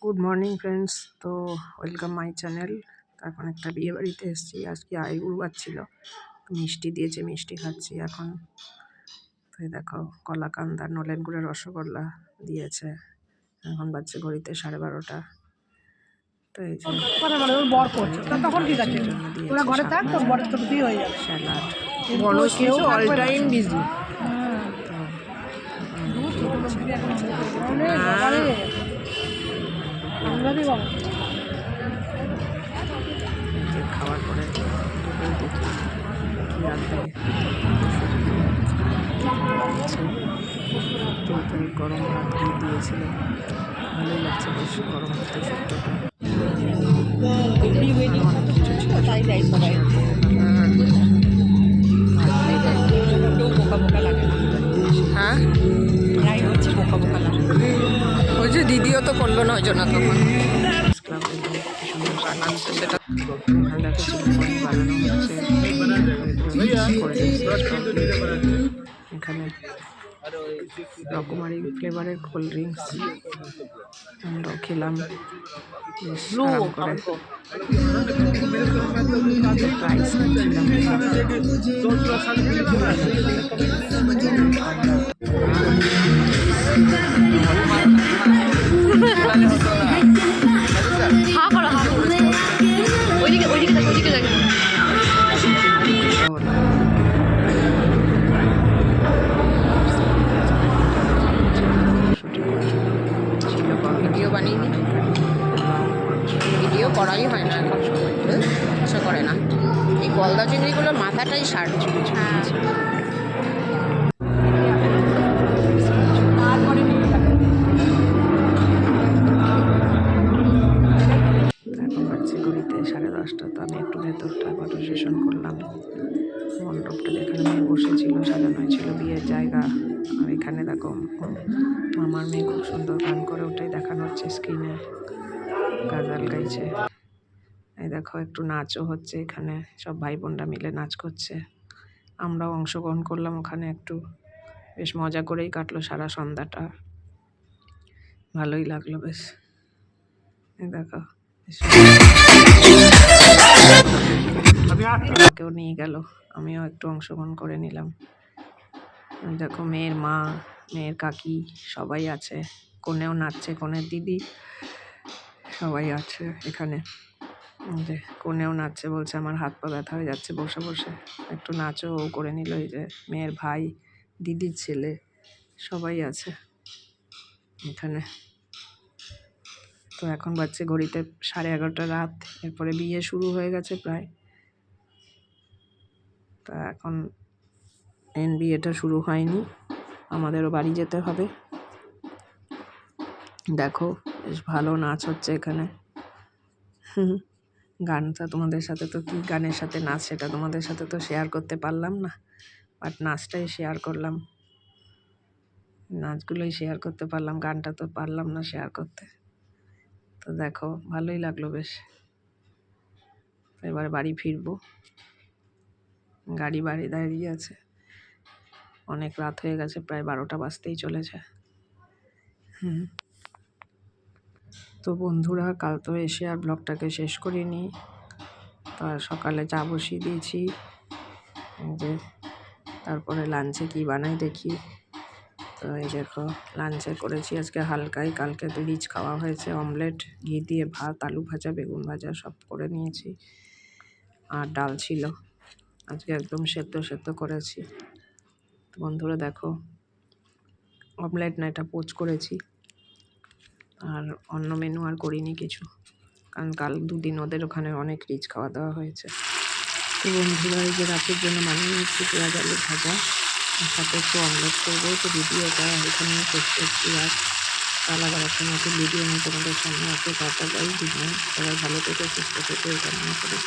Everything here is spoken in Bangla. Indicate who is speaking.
Speaker 1: গুড মর্নিং ফ্রেন্ডস, তো ওয়েলকাম মাই চ্যানেল। এখন একটা বিয়ে বাড়িতে এসেছি। আজকে আইবুড়ো বাচ্ছিল, মিষ্টি দিয়েছে, মিষ্টি খাচ্ছি এখন। তো দেখো কলাকান্দ আর নলেন গুড়ের রসগোল্লা দিয়েছে। এখন বাচ্চা ঘড়িতে 12:30। তো এই যে স্যালাড, কেউ অল টাইম বিজি। খাওয়ার পরে দেখি রাতে গরম ভাত দিয়ে দিয়েছিল, ভালোই লাগছে বেশ গরম ভাতে শুক্তোটা। অনেক কিছু ছিল, হ্যাঁ ওই যে দিদিও তো করলো না, ওই জন্য তখন সেটা বানানো হচ্ছে। এখানে রকমারি ফ্লেভারের কোল্ড ড্রিঙ্কস আমরাও খেলাম বেশ আরাম করে। প্রাইস ভিডিও করাই হয় না এখন, সময় ইচ্ছা করে না। এই গলদা চিংড়িগুলোর মাথাটাই সার। এখন বাচ্চা ঘড়িতে 10:30। তো আমি একটু ভেতরটা ফটো সেশন করলাম। মণ্ডপটা যেখানে মেয়ে বসেছিল সাজানো ছিল বিয়ের জায়গা। আর এখানে দেখো আমার মেয়ে খুব সুন্দর গান করে, ওটাই দেখানো হচ্ছে স্ক্রিনে। গাজাল গাইছে। এই দেখো একটু নাচও হচ্ছে এখানে, সব ভাই বোনরা মিলে নাচ করছে। আমরাও অংশগ্রহণ করলাম ওখানে একটু, বেশ মজা করেই কাটলো সারা সন্ধ্যাটা, ভালোই লাগলো বেশ। এই দেখো কেউ নিয়ে গেল, আমিও একটু অংশগ্রহণ করে নিলাম। দেখো মেয়ের মা, মেয়ের কাকি সবাই আছে, কনেও নাচছে, কনের দিদি সবাই আছে এখানে। যে কনেও নাচছে, বলছে আমার হাত পা ব্যথা হয়ে যাচ্ছে বসে বসে, একটু নাচও করে নিল। এই যে মেয়ের ভাই, দিদির ছেলে সবাই আছে এখানে। তো এখন বাচ্চা ঘড়িতে 11:30 রাত, এরপরে বিয়ে শুরু হয়ে গেছে প্রায়। তা এখন বিয়েটা শুরু হয়নি, আমাদেরও বাড়ি যেতে হবে। দেখো বেশ ভালো নাচ হচ্ছে এখানে। গানটা তোমাদের সাথে তো কি গানের সাথে নাচ, সেটা তোমাদের সাথে তো শেয়ার করতে পারলাম না, বাট নাচটাই শেয়ার করলাম, নাচগুলোই শেয়ার করতে পারলাম, গানটা তো পারলাম না শেয়ার করতে। তো দেখো ভালোই লাগলো বেশ। এবার বাড়ি ফিরবো, গাড়ি বাড়ি দাঁড়িয়ে আছে, অনেক রাত হয়ে গেছে, প্রায় 12টা বাজতেই চলেছে। তো বন্ধুরা, কাল তো এসে আর ব্লগটাকে শেষ করিনি। তো সকালে চা বসিয়ে দিয়েছি, যে তারপরে লাঞ্চে কি বানাই দেখি। তো এই দেখো লাঞ্চে করেছি আজকে হালকাই, কালকে তো রিচ খাওয়া হয়েছে, অমলেট, ঘি দিয়ে ভাত, আলু ভাজা, বেগুন ভাজা সব করে নিয়েছি। আর ডাল ছিল, আজকে একদম সেদ্ধ সেদ্ধ করেছি। তো বন্ধুরা দেখো, অমলেট না, এটা পোচ করেছি। আর অন্য মেনু আর করিনি কিছু, কারণ কাল দুদিন ওদের ওখানে অনেক রিচ খাওয়া দাওয়া হয়েছে। তো বন্ধুরা এই যে রাতের জন্য বানিয়ে নিচ্ছি পেঁয়াজ আলু ভাজা, সাথে একটু অমলেট করবো। তো ভিডিওটা এখানে শেষ করছি, আর কাল আবার একটা নতুন ভিডিও নিয়ে তোমাদের সামনে আসতে। টাটা বাই, গুড নাইট, সবাই ভালো থেকো, সুস্থ থেকো, এই কামনা করি।